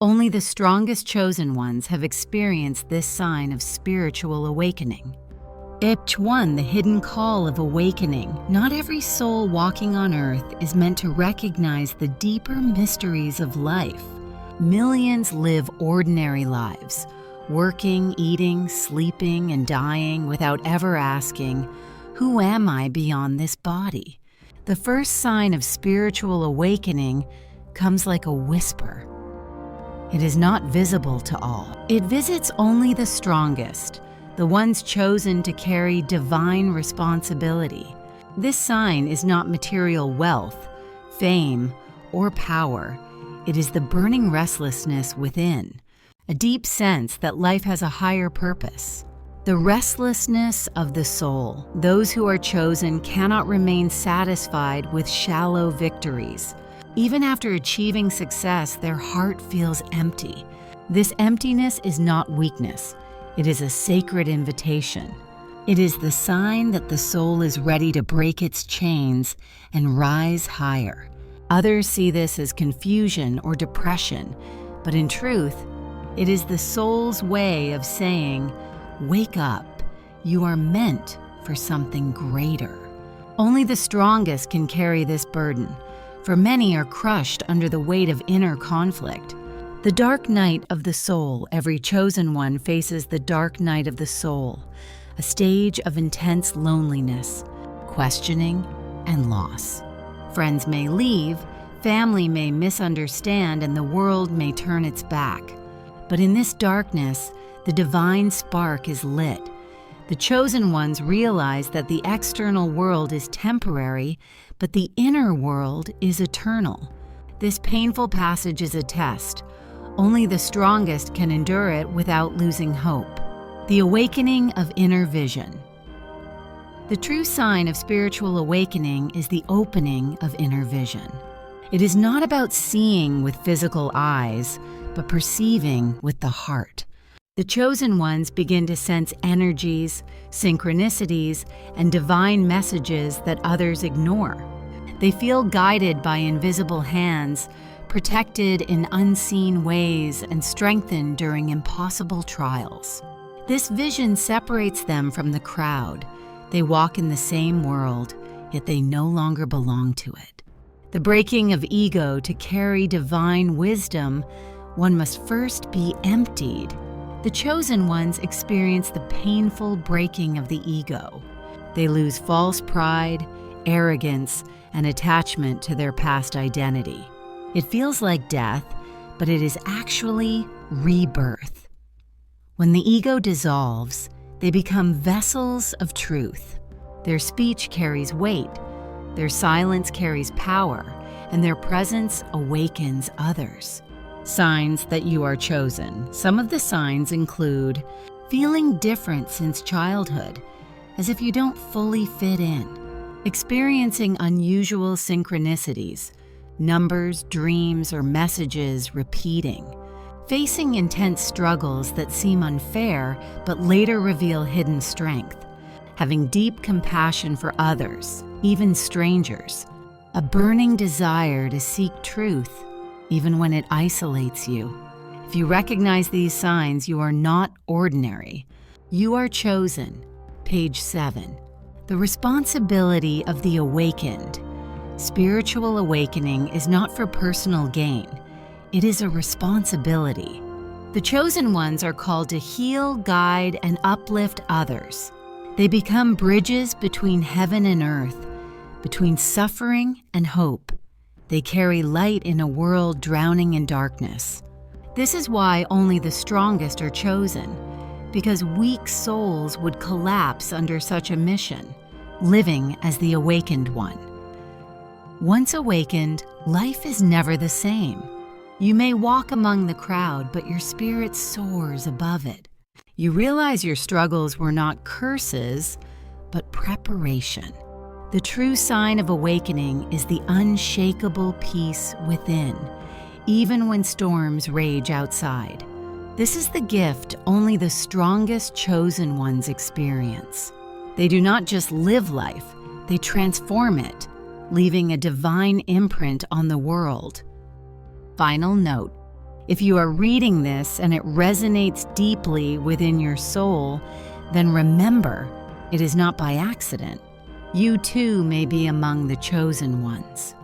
Only the strongest chosen ones have experienced this sign of spiritual awakening. Ipch 1, the hidden call of awakening. Not every soul walking on earth is meant to recognize the deeper mysteries of life. Millions live ordinary lives, working, eating, sleeping, and dying without ever asking, "Who am I beyond this body?" The first sign of spiritual awakening comes like a whisper. It is not visible to all. It visits only the strongest, the ones chosen to carry divine responsibility. This sign is not material wealth, fame, or power. It is the burning restlessness within, a deep sense that life has a higher purpose. The restlessness of the soul. Those who are chosen cannot remain satisfied with shallow victories. Even after achieving success, their heart feels empty. This emptiness is not weakness. It is a sacred invitation. It is the sign that the soul is ready to break its chains and rise higher. Others see this as confusion or depression, but in truth, it is the soul's way of saying, "Wake up, you are meant for something greater." Only the strongest can carry this burden, for many are crushed under the weight of inner conflict. The dark night of the soul. Every chosen one faces the dark night of the soul, a stage of intense loneliness, questioning, and loss. Friends may leave, family may misunderstand, and the world may turn its back. But in this darkness, the divine spark is lit. The chosen ones realize that the external world is temporary, but the inner world is eternal. This painful passage is a test. Only the strongest can endure it without losing hope. The awakening of inner vision. The true sign of spiritual awakening is the opening of inner vision. It is not about seeing with physical eyes, but perceiving with the heart. The chosen ones begin to sense energies, synchronicities, and divine messages that others ignore. They feel guided by invisible hands, protected in unseen ways, and strengthened during impossible trials. This vision separates them from the crowd. They walk in the same world, yet they no longer belong to it. The breaking of ego. To carry divine wisdom, one must first be emptied. The chosen ones experience the painful breaking of the ego. They lose false pride, arrogance, and attachment to their past identity. It feels like death, but it is actually rebirth. When the ego dissolves, they become vessels of truth. Their speech carries weight, their silence carries power, and their presence awakens others. Signs that you are chosen. Some of the signs include feeling different since childhood, as if you don't fully fit in, experiencing unusual synchronicities, numbers, dreams, or messages repeating, facing intense struggles that seem unfair but later reveal hidden strength, having deep compassion for others, even strangers, a burning desire to seek truth, even when it isolates you. If you recognize these signs, you are not ordinary. You are chosen. Page 7. The responsibility of the awakened. Spiritual awakening is not for personal gain. It is a responsibility. The chosen ones are called to heal, guide, and uplift others. They become bridges between heaven and earth, between suffering and hope. They carry light in a world drowning in darkness. This is why only the strongest are chosen, because weak souls would collapse under such a mission, living as the awakened one. Once awakened, life is never the same. You may walk among the crowd, but your spirit soars above it. You realize your struggles were not curses, but preparation. The true sign of awakening is the unshakable peace within, even when storms rage outside. This is the gift only the strongest chosen ones experience. They do not just live life, they transform it, leaving a divine imprint on the world. Final note: If you are reading this and it resonates deeply within your soul, then remember, it is not by accident. You too may be among the chosen ones.